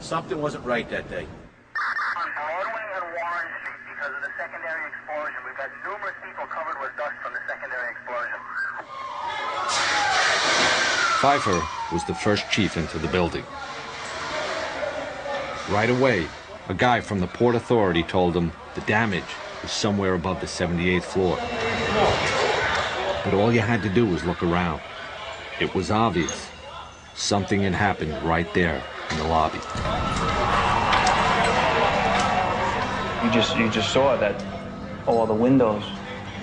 Something wasn't right that day. On Broadway and Warren Street, because of the secondary explosion, we've got numerous people covered with dust from the secondary explosion. Pfeiffer was the first chief into the building. Right away, a guy from the Port Authority told him the damage was somewhere above the 78th floor. But all you had to do was look around. It was obvious. Something had happened right there in the lobby. You just saw that all the windows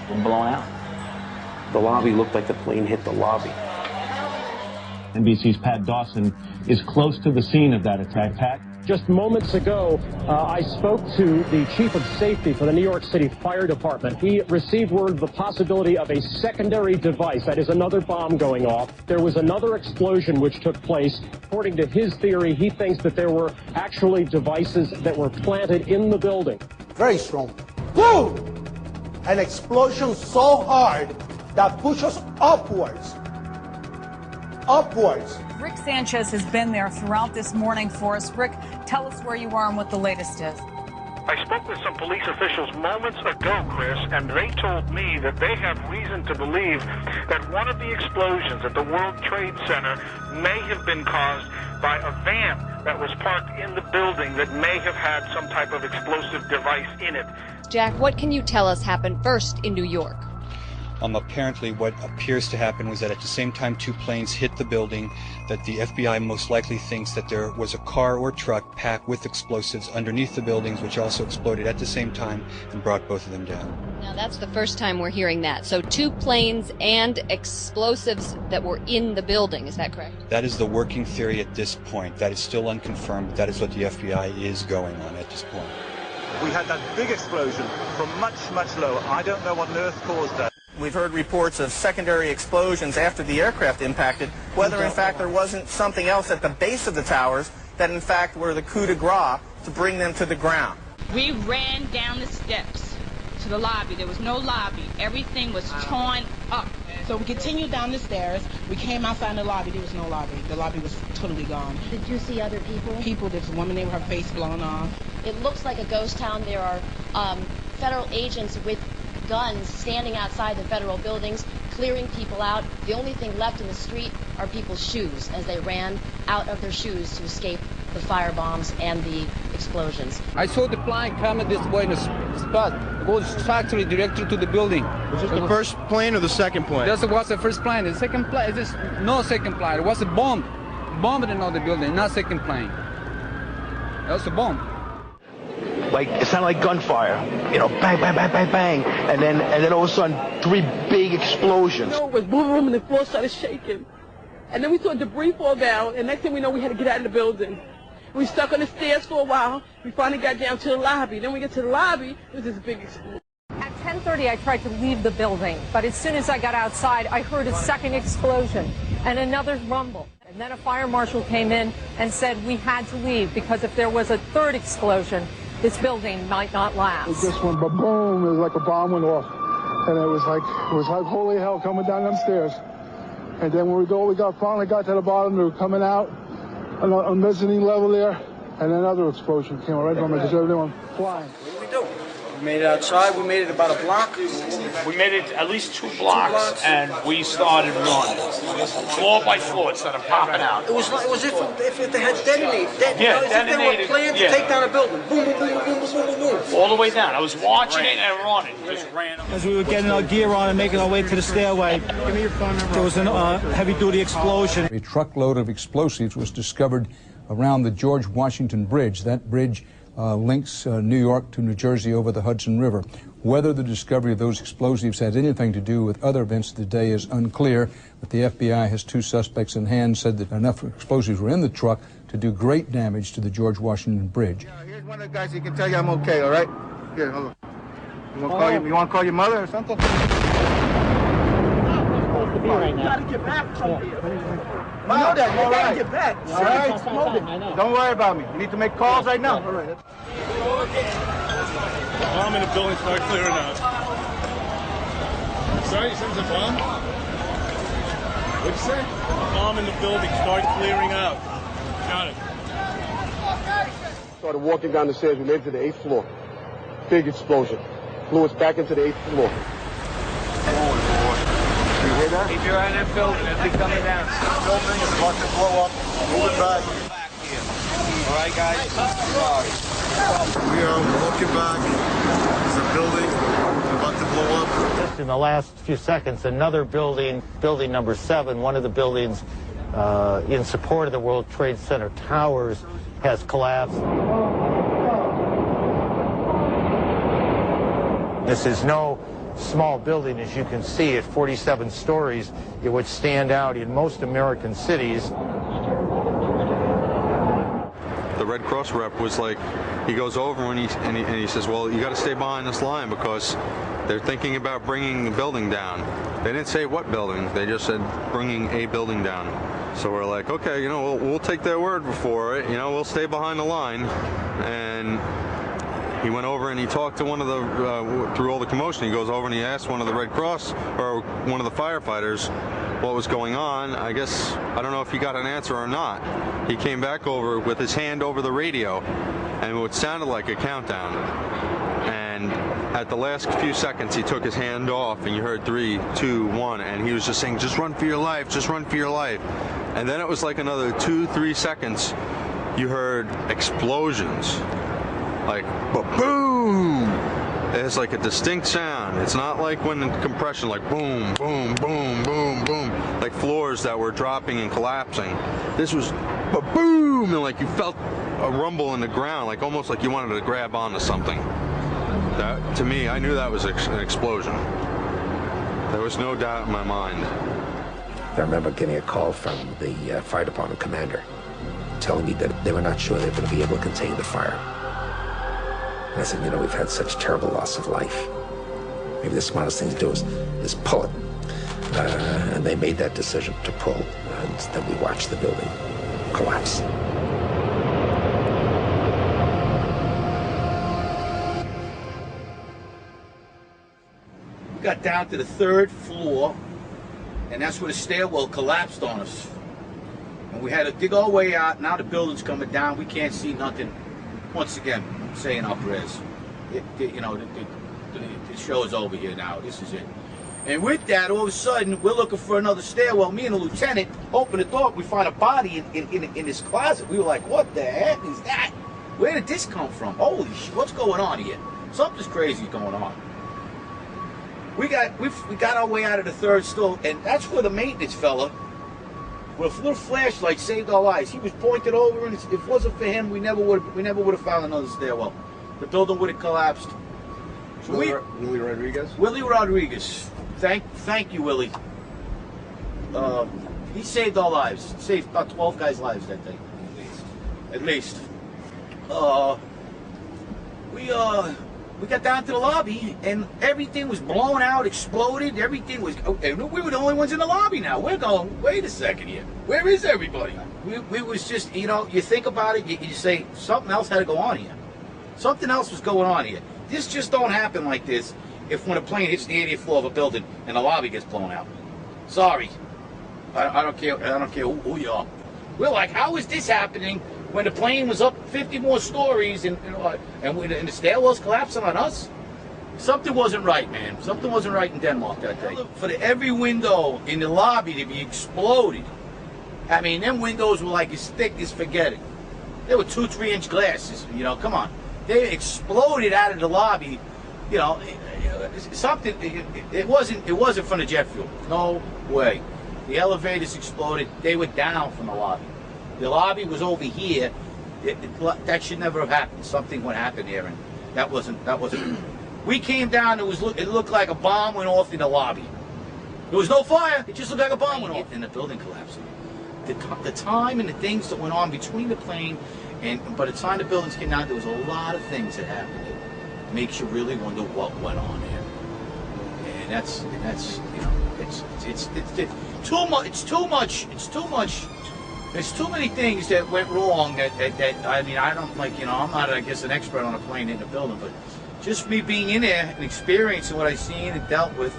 were blown out. The lobby looked like the plane hit the lobby. NBC's Pat Dawson is close to the scene of that attack. Pat? Just moments ago, I spoke to the chief of safety for the New York City Fire Department. He received word of the possibility of a secondary device, that is another bomb going off. There was another explosion which took place. According to his theory, he thinks that there were actually devices that were planted in the building. Very strong. Boom! An explosion so hard that pushes upwards. Upwards. Rick Sanchez has been there throughout this morning for us. Rick, tell us where you are and what the latest is. I spoke with some police officials moments ago, Chris, and they told me that they have reason to believe that one of the explosions at the World Trade Center may have been caused by a van that was parked in the building that may have had some type of explosive device in it. Jack, what can you tell us happened first in New York? Apparently what appears to happen was that at the same time two planes hit the building, that the FBI most likely thinks that there was a car or truck packed with explosives underneath the buildings, which also exploded at the same time and brought both of them down. Now that's the first time we're hearing that. So two planes and explosives that were in the building, is that correct? That is the working theory at this point. That is still unconfirmed, but that is what the FBI is going on at this point. We had that big explosion from much, much lower. I don't know what on earth caused that. We've heard reports of secondary explosions after the aircraft impacted, whether in fact there wasn't something else at the base of the towers that in fact were the coup de grace to bring them to the ground. We ran down the steps to the lobby. There was no lobby. Everything was torn up. So we continued down the stairs. We came outside in the lobby. There was no lobby. The lobby was totally gone. Did you see other people? People. There's a woman there with her face blown off. It looks like a ghost town. There are federal agents with guns standing outside the federal buildings, clearing people out. The only thing left in the street are people's shoes as they ran out of their shoes to escape the fire bombs and the explosions. I saw the plane come at this way in a spot. It goes factory directly to the building. Was this the first plane or the second plane? This was the first plane. The second plane, this no second plane. It was a bomb. Bombed in another building, not second plane. That was a bomb. Like, it sounded like gunfire, you know, bang, bang, bang, bang, bang, and then all of a sudden, three big explosions. You know, it was boom, boom, and the floor started shaking. And then we saw debris fall down, and next thing we know, we had to get out of the building. We stuck on the stairs for a while. We finally got down to the lobby. Then we get to the lobby, it was this big explosion. At 10:30, I tried to leave the building, but as soon as I got outside, I heard a second explosion and another rumble. And then a fire marshal came in and said we had to leave because if there was a third explosion, this building might not last. It just went ba-boom. It was like a bomb went off. And it was like holy hell coming down them stairs. And then when we finally got to the bottom, they were coming out on mezzanine level there. And another explosion came right from it because everyone flying. What did we do? We made it outside. We made it about a block. We made it at least two blocks, and we started running. Floor by floor, instead of popping out. It was if they had detonated. Yeah, if they were planning to take down a building. Boom, boom, boom, boom, boom, boom, boom. All the way down. I was watching it and running. Just ran. As we were getting our gear on and making our way to the stairway, there was a heavy-duty explosion. A truckload of explosives was discovered around the George Washington Bridge. That bridge links New York to New Jersey over the Hudson River. Whether the discovery of those explosives had anything to do with other events of the day is unclear, but the FBI has two suspects in hand, said that enough explosives were in the truck to do great damage to the George Washington Bridge. Yeah, here's one of the guys who can tell you I'm okay, all right? Here, hold on. You want to call your mother or something? You gotta get back from here. I know that. You gotta get back. All right. Don't worry about me. You need to make calls right now. All right. Bomb in the building, start clearing out. Sorry, you said it's a bomb? What'd you say? A bomb in the building, start clearing out. Got it. Started walking down the stairs. We made it to the 8th floor. Big explosion. Flew us back into the 8th floor. You hear that? Keep your eye on that building. It'll be coming down. Building is about to blow up. Moving back. All right, guys. We are looking back. There's a building about to blow up. Just in the last few seconds, another building, building number 7, one of the buildings in support of the World Trade Center towers, has collapsed. This is no small building, as you can see, at 47 stories. It would stand out in most American cities. The Red Cross rep was like, he goes over and he says, well, you got to stay behind this line because they're thinking about bringing the building down. They didn't say what building, they just said bringing a building down. So we're like, okay, you know, we'll take their word for it, you know, we'll stay behind the line. And he went over and he talked to one of the, through all the commotion, he goes over and he asked one of the Red Cross, or one of the firefighters, what was going on. I guess, I don't know if he got an answer or not. He came back over with his hand over the radio, and it sounded like a countdown. And at the last few seconds, he took his hand off, and you heard 3, 2, 1, and he was just saying, just run for your life, just run for your life. And then it was like another 2, 3 seconds, you heard explosions. Like, boom! It's like a distinct sound. It's not like when in compression, like boom, boom, boom, boom, boom, like floors that were dropping and collapsing. This was boom, and like you felt a rumble in the ground, like almost like you wanted to grab onto something. That, to me, I knew that was an explosion. There was no doubt in my mind. I remember getting a call from the fire department commander telling me that they were not sure they were going to be able to contain the fire. And I said, you know, we've had such terrible loss of life. Maybe the smartest thing to do is pull it. And they made that decision to pull, and then we watched the building collapse. We got down to the 3rd floor, and that's where the stairwell collapsed on us. And we had to dig our way out. Now the building's coming down. We can't see nothing. Once again, saying our prayers. You know, the show's over here now. This is it. And with that, all of a sudden, we're looking for another stairwell. Me and the lieutenant open the door. We find a body in this closet. We were like, what the heck is that? Where did this come from? Holy shit, what's going on here? Something's crazy going on. We got our way out of the 3rd story, and that's where the maintenance fella with a little flashlight saved our lives. He was pointed over, and if it wasn't for him, we never would have found another stairwell. The building would have collapsed. So Willie Rodriguez? Willie Rodriguez. Thank you, Willie. He saved our lives. Saved about 12 guys' lives that day. At least. We got down to the lobby, and everything was blown out, exploded. Everything was. And we were the only ones in the lobby now. We're going, wait a second here. Where is everybody? We was just, you know, you think about it, you say, something else had to go on here. Something else was going on here. This just don't happen like this if when a plane hits the 80th floor of a building and the lobby gets blown out. Sorry. I don't care who you are. We're like, how is this happening when the plane was up 50 more stories and the stairwells collapsing on us? Something wasn't right, man. Something wasn't right in Denmark that day. For every window in the lobby to be exploded. I mean, them windows were like as thick as forget it. They were 2-3-inch glasses, you know, come on. They exploded out of the lobby, you know, something, it wasn't from the jet fuel. No way. The elevators exploded. They were down from the lobby. The lobby was over here. That should never have happened. Something would happen there, and that wasn't. We came down. It looked like a bomb went off in the lobby. There was no fire. It just looked like a bomb went off, and the building collapsed. The time and the things that went on between the plane and by the time the buildings came down, there was a lot of things that happened. It makes you really wonder what went on there. And that's you know, it's too much. It's too much. It's too much. There's too many things that went wrong that I mean, I don't, like, you know, I'm not, I guess, an expert on a plane in the building, but just me being in there and experiencing what I seen and dealt with,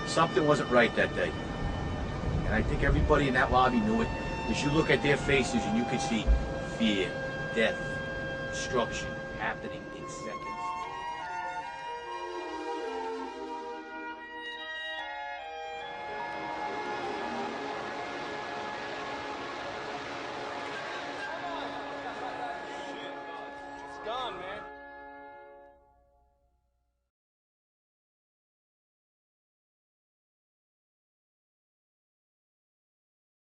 something wasn't right that day. And I think everybody in that lobby knew it, because you look at their faces and you could see fear, death, destruction happening in seconds.